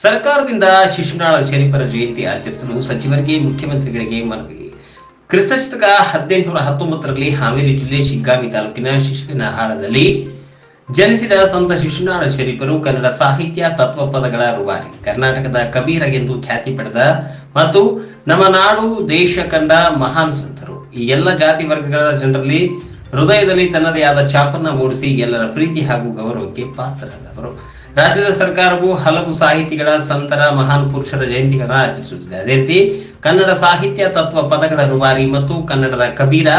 ಸರ್ಕಾರದಿಂದ ಶಿಶುನಾಳ ಶರೀಫರ ಜಯಂತಿ ಆಚರಿಸಲು ಸಚಿವರಿಗೆ ಮುಖ್ಯಮಂತ್ರಿಗಳಿಗೆ ಮನವಿ. ಕ್ರಿಸ್ತಶಕ 1819ರಲ್ಲಿ ಹಾವೇರಿ ಜಿಲ್ಲೆ ಶಿಗ್ಗಾಂವಿ ತಾಲೂಕಿನ ಶಿಶುವಿನಹಾಳದಲ್ಲಿ ಜನಿಸಿದ ಸಂತ ಶಿಶುನಾಳ ಶರೀಫರು ಕನ್ನಡ ಸಾಹಿತ್ಯ ತತ್ವಪದಗಳ ರೂವಾರಿ, ಕರ್ನಾಟಕದ ಕಬೀರ ಎಂದು ಖ್ಯಾತಿ ಪಡೆದ ಮತ್ತು ನಮ್ಮ ನಾಡು ದೇಶ ಕಂಡ ಮಹಾನ್ ಸಂತರು. ಈ ಎಲ್ಲ ಜಾತಿ ವರ್ಗಗಳ ಜನರಲ್ಲಿ ಹೃದಯದಲ್ಲಿ ತನ್ನದೇ ಆದ ಛಾಪನ್ನ ಮೂಡಿಸಿ ಎಲ್ಲರ ಪ್ರೀತಿ ಹಾಗೂ ಗೌರವಕ್ಕೆ ಪಾತ್ರರಾದವರು. ರಾಜ್ಯದ ಸರ್ಕಾರವು ಹಲವು ಸಾಹಿತಿಗಳ, ಸಂತರ, ಮಹಾನ್ ಪುರುಷರ ಜಯಂತಿಗಳನ್ನು ಆಚರಿಸುತ್ತಿದೆ. ಅದೇ ರೀತಿ ಕನ್ನಡ ಸಾಹಿತ್ಯ ತತ್ವ ಪದಗಳ ರೂವಾರಿ ಮತ್ತು ಕನ್ನಡದ ಕಬೀರ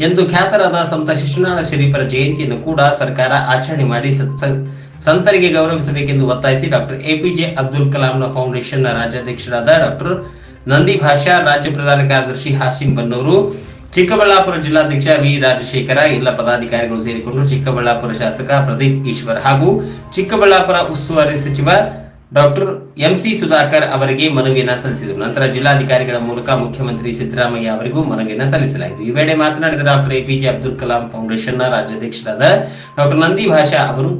ಎಂದು ಖ್ಯಾತರಾದ ಸಂತ ಶಿಶುನಾಳ ಶರೀಫರ ಜಯಂತಿಯನ್ನು ಕೂಡ ಸರ್ಕಾರ ಆಚರಣೆ ಮಾಡಿ ಸಂತರಿಗೆ ಗೌರವಿಸಬೇಕೆಂದು ಒತ್ತಾಯಿಸಿ doctor APJ Abdul Kalam foundation ರಾಜ್ಯಾಧ್ಯಕ್ಷರಾದ ಡಾಕ್ಟರ್ ನಂದಿ ಭಾಷಾ, ರಾಜ್ಯ ಪ್ರಧಾನ ಕಾರ್ಯದರ್ಶಿ ಹಾಸಿಂ ಬನ್ನೂರು, ಚಿಕ್ಕಬಳ್ಳಾಪುರ ಜಿಲ್ಲಾಧ್ಯಕ್ಷ ವಿ ರಾಜಶೇಖರ, ಎಲ್ಲ ಪದಾಧಿಕಾರಿಗಳು ಸೇರಿಕೊಂಡು ಚಿಕ್ಕಬಳ್ಳಾಪುರ ಶಾಸಕ ಪ್ರದೀಪ್ ಈಶ್ವರ್ ಹಾಗೂ ಚಿಕ್ಕಬಳ್ಳಾಪುರ ಉಸ್ತುವಾರಿ ಸಚಿವ ಡಾಕ್ಟರ್ ಎಂಸಿ ಸುಧಾಕರ್ ಅವರಿಗೆ ಮನವಿಯನ್ನ ಸಲ್ಲಿಸಿದರು. ನಂತರ ಜಿಲ್ಲಾಧಿಕಾರಿಗಳ ಮೂಲಕ ಮುಖ್ಯಮಂತ್ರಿ ಸಿದ್ದರಾಮಯ್ಯ ಅವರಿಗೂ ಮನವಿಯನ್ನ ಸಲ್ಲಿಸಲಾಯಿತು. ಈ ವೇಳೆ ಮಾತನಾಡಿದ doctor APJ Abdul Kalam foundation ರಾಜ್ಯಾಧ್ಯಕ್ಷರಾದ ಡಾಕ್ಟರ್ ನಂದಿ ಭಾಷಾ ಅವರು,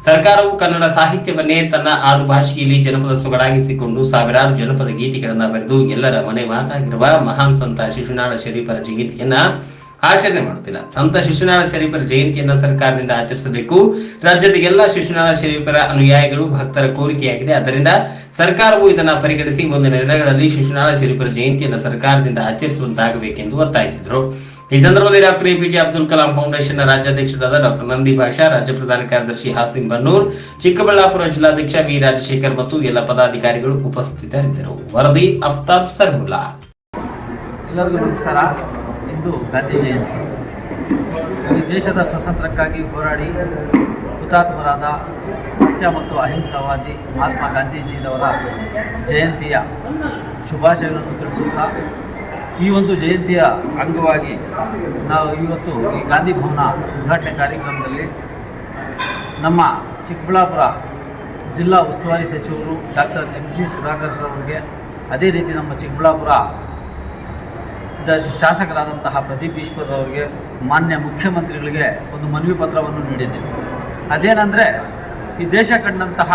ಸರ್ಕಾರವು ಕನ್ನಡ ಸಾಹಿತ್ಯವನ್ನೇ ತನ್ನ ಆಡು ಭಾಷೆಯಲ್ಲಿ ಜನಪದ ಸೊಗಡಾಗಿಸಿಕೊಂಡು ಸಾವಿರಾರು ಜನಪದ ಗೀತೆಗಳನ್ನ ಬರೆದು ಎಲ್ಲರ ಮನೆ ಮಾತಾಗಿರುವ ಮಹಾನ್ ಸಂತ ಶಿಶುನಾಳ ಶರೀಫರ ಜಯಂತಿಯನ್ನ ಆಚರಣೆ ಮಾಡುತ್ತಿಲ್ಲ. ಸಂತ ಶಿಶುನಾಳ ಶರೀಫರ ಜಯಂತಿಯನ್ನ ಸರ್ಕಾರದಿಂದ ಆಚರಿಸಬೇಕು. ರಾಜ್ಯದ ಎಲ್ಲ ಶಿಶುನಾಳ ಶರೀಫರ ಅನುಯಾಯಿಗಳು ಭಕ್ತರ ಕೋರಿಕೆಯಾಗಿದೆ. ಆದ್ದರಿಂದ ಸರ್ಕಾರವು ಇದನ್ನು ಪರಿಗಣಿಸಿ ಮುಂದಿನ ದಿನಗಳಲ್ಲಿ ಶಿಶುನಾಳ ಶರೀಫರ ಜಯಂತಿಯನ್ನ ಸರ್ಕಾರದಿಂದ ಆಚರಿಸುವಂತಾಗಬೇಕೆಂದು ಒತ್ತಾಯಿಸಿದರು. ಈ ಸಂದರ್ಭದಲ್ಲಿ doctor APJ Abdul Kalam foundation ರಾಜ್ಯಾಧ್ಯಕ್ಷರಾದ ಡಾಕ್ಟರ್ ನಂದಿ ಭಾಷಾ, ರಾಜ್ಯ ಪ್ರಧಾನ ಕಾರ್ಯದರ್ಶಿ ಹಾಸಿಂ ಬನ್ನೂರ್, ಚಿಕ್ಕಬಳ್ಳಾಪುರ ಜಿಲ್ಲಾಧ್ಯಕ್ಷ ವಿ ರಾಜಶೇಖರ್ ಮತ್ತು ಎಲ್ಲ ಪದಾಧಿಕಾರಿಗಳು ಉಪಸ್ಥಿತರಿದ್ದರು. ವರದಿ ಅಫ್ತಾಬ್ ಸರ್ಮುಲ್ಲಾ. ಎಲ್ಲರಿಗೂ ನಮಸ್ಕಾರ. ಇಂದು ಗಾಂಧಿ ಜಯಂತಿ. ಈ ದೇಶದ ಸ್ವಾತಂತ್ರ್ಯಕ್ಕಾಗಿ ಹೋರಾಡಿ ಹುತಾತ್ಮರಾದ ಸತ್ಯ ಮತ್ತು ಅಹಿಂಸಾವಾದಿ ಮಹಾತ್ಮ ಗಾಂಧೀಜಿಯವರ ಜಯಂತಿಯ ಶುಭಾಶಯಗಳನ್ನು ತಿಳಿಸುತ್ತಾ, ಈ ಒಂದು ಜಯಂತಿಯ ಅಂಗವಾಗಿ ನಾವು ಇವತ್ತು ಈ ಗಾಂಧಿ ಭವನ ಉದ್ಘಾಟನೆ ಕಾರ್ಯಕ್ರಮದಲ್ಲಿ ನಮ್ಮ ಚಿಕ್ಕಬಳ್ಳಾಪುರ ಜಿಲ್ಲಾ ಉಸ್ತುವಾರಿ ಸಚಿವರು ಡಾಕ್ಟರ್ ಎಂಸಿ ಸುಧಾಕರ್ ಅವರಿಗೆ, ಅದೇ ರೀತಿ ನಮ್ಮ ಚಿಕ್ಕಬಳ್ಳಾಪುರ ಶಾಸಕರಾದಂತಹ ಪ್ರದೀಪ್ ಈಶ್ವರ್ ಅವರಿಗೆ, ಮಾನ್ಯ ಮುಖ್ಯಮಂತ್ರಿಗಳಿಗೆ ಒಂದು ಮನವಿ ಪತ್ರವನ್ನು ನೀಡಿದ್ದೇವೆ. ಅದೇನೆಂದರೆ, ಈ ದೇಶ ಕಂಡಂತಹ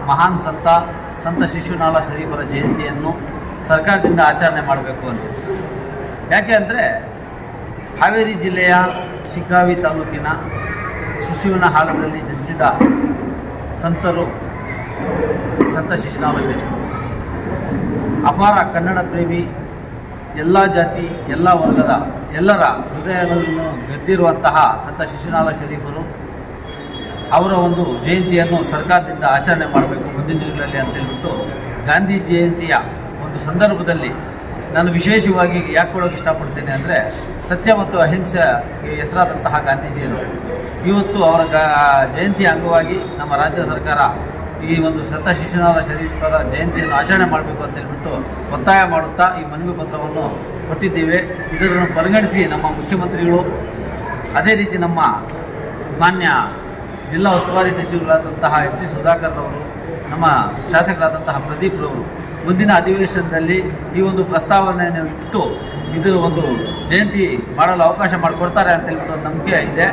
ಮಹಾನ್ ಸಂತ ಶಿಶುನಾಳ ಶರೀಫರ ಜಯಂತಿಯನ್ನು ಸರ್ಕಾರದಿಂದ ಆಚರಣೆ ಮಾಡಬೇಕು ಅಂತ. ಯಾಕೆ ಅಂದರೆ, ಹಾವೇರಿ ಜಿಲ್ಲೆಯ ಶಿಗ್ಗಾಂವಿ ತಾಲೂಕಿನ ಶಿಶುವಿನಹಾಳದಲ್ಲಿ ಜನಿಸಿದ ಸಂತರು ಸಂತ ಶಿಶುನಾಳ ಶರೀಫರು ಅಪಾರ ಕನ್ನಡ ಪ್ರೇಮಿ, ಎಲ್ಲ ಜಾತಿ ಎಲ್ಲ ವರ್ಗದ ಎಲ್ಲರ ಹೃದಯಗಳನ್ನು ಗೆದ್ದಿರುವಂತಹ ಸಂತ ಶಿಶುನಾಳ ಶರೀಫರು ಅವರ ಒಂದು ಜಯಂತಿಯನ್ನು ಸರ್ಕಾರದಿಂದ ಆಚರಣೆ ಮಾಡಬೇಕು ಮುಂದಿನ ದಿನಗಳಲ್ಲಿ ಅಂತೇಳ್ಬಿಟ್ಟು ಗಾಂಧಿ ಜಯಂತಿಯ ಒಂದು ಸಂದರ್ಭದಲ್ಲಿ ನಾನು ವಿಶೇಷವಾಗಿ ಯಾಕೆ ಕೊಡೋಕೆ ಇಷ್ಟಪಡ್ತೇನೆ ಅಂದರೆ, ಸತ್ಯ ಮತ್ತು ಅಹಿಂಸೆಗೆ ಹೆಸರಾದಂತಹ ಗಾಂಧೀಜಿಯವರು ಇವತ್ತು ಅವರ ಜಯಂತಿಯ ಅಂಗವಾಗಿ ನಮ್ಮ ರಾಜ್ಯ ಸರ್ಕಾರ ಈ ಒಂದು ಸಂತ ಶಿಶುನಾಳ ಶರೀಫರ ಜಯಂತಿಯನ್ನು ಆಚರಣೆ ಮಾಡಬೇಕು ಅಂತ ಹೇಳ್ಬಿಟ್ಟು ಒತ್ತಾಯ ಮಾಡುತ್ತಾ ಈ ಮನವಿ ಪತ್ರವನ್ನು ಕೊಟ್ಟಿದ್ದೇವೆ. ಇದನ್ನು ಪರಿಗಣಿಸಿ ನಮ್ಮ ಮುಖ್ಯಮಂತ್ರಿಗಳು, ಅದೇ ರೀತಿ ನಮ್ಮ ಮಾನ್ಯ ಜಿಲ್ಲಾ ಉಸ್ತುವಾರಿ ಸಚಿವರಾದಂತಹ ಎಂಸಿ ಸುಧಾಕರ್ ಅವರು, ನಮ್ಮ ಶಾಸಕರಾದಂತಹ ಪ್ರದೀಪ್ ರವರು ಮುಂದಿನ ಅಧಿವೇಶನದಲ್ಲಿ ಈ ಒಂದು ಪ್ರಸ್ತಾವನೆಯನ್ನು ಇಟ್ಟು ಇದರ ಒಂದು ಜಯಂತಿ ಮಾಡಲು ಅವಕಾಶ ಮಾಡಿಕೊಡ್ತಾರೆ ಅಂತ ಹೇಳ್ಬಿಟ್ಟು ನಂಬಿಕೆ ಇದೆ.